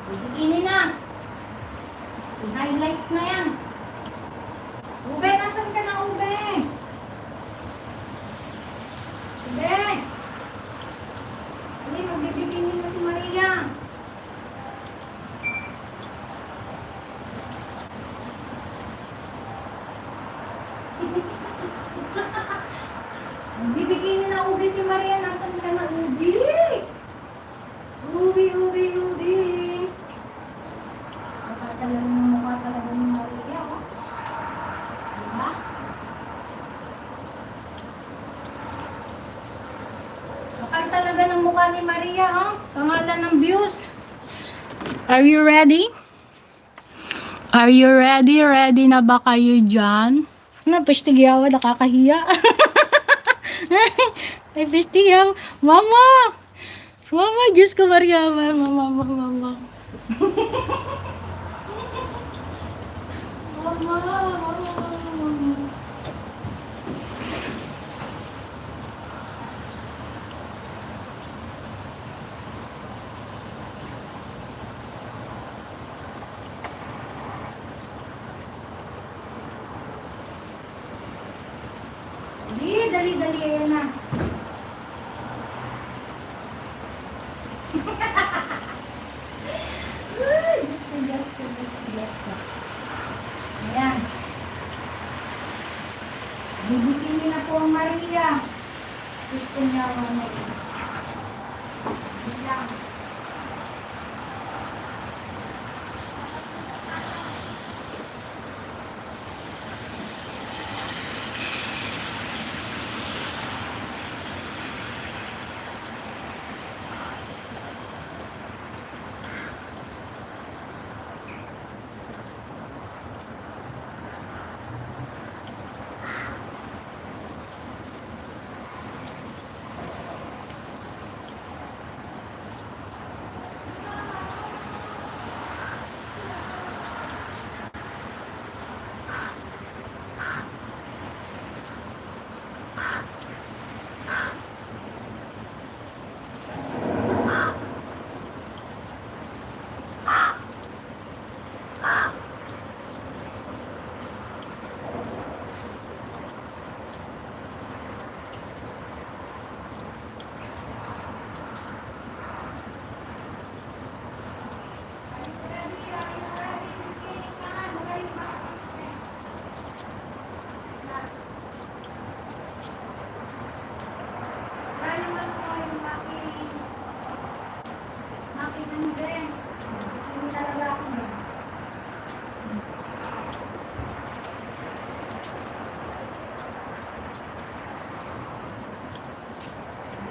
Bikini na. I-highlights na yan. Ube, nasan ka na, Ube? Ube! Hindi, magbibikini na si Maria. Magbibikini na, Ube, si Maria. Nasan ka na, Ube? Ube, Ube, Ube. Nakatalaga ng mukha talaga ni Maria, oh. Diba? Bakal talaga ng mukha ni Maria, oh. Sa ngalan ng views. Are you ready? Are you ready? Ready na ba kayo dyan? Ano, peshtigyawa, nakakahiya. Ay, peshtigyawa. Mama! Mama, Diyos ko, Maria. Mama, mama, mama. Dali-dali yan na. Ayan. Bibikini na po ang Maria. Gusto niya mga ayan.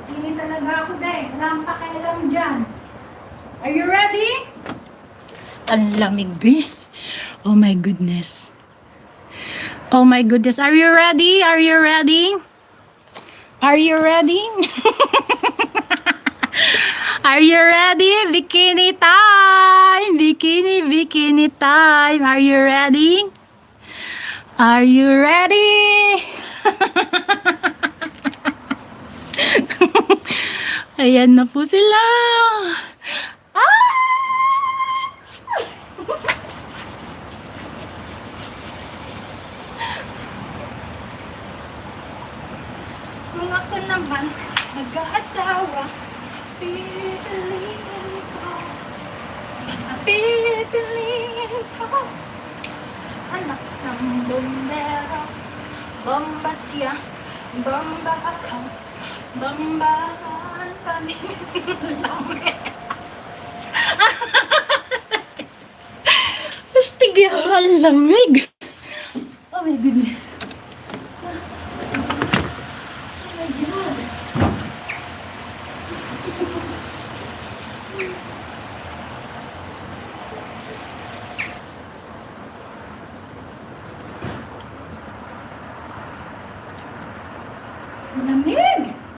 Hindi talaga ako dahil. Wala akong pakialam dyan. Are you ready? Ang lamig, be. Oh my goodness. Oh my goodness. Are you ready? Are you ready? Are you ready? Are you ready? Bikini time! Bikini, bikini time. Are you ready? Are you ready? Ayan na po sila. Ah! Kung ako naman mag-aasawa, pipiliin ko. Pipiliin ko. Anak ng bombero, bomba siya, bomba ako. Bambahan kami lamig. Astig yan, lamig. Oh my goodness.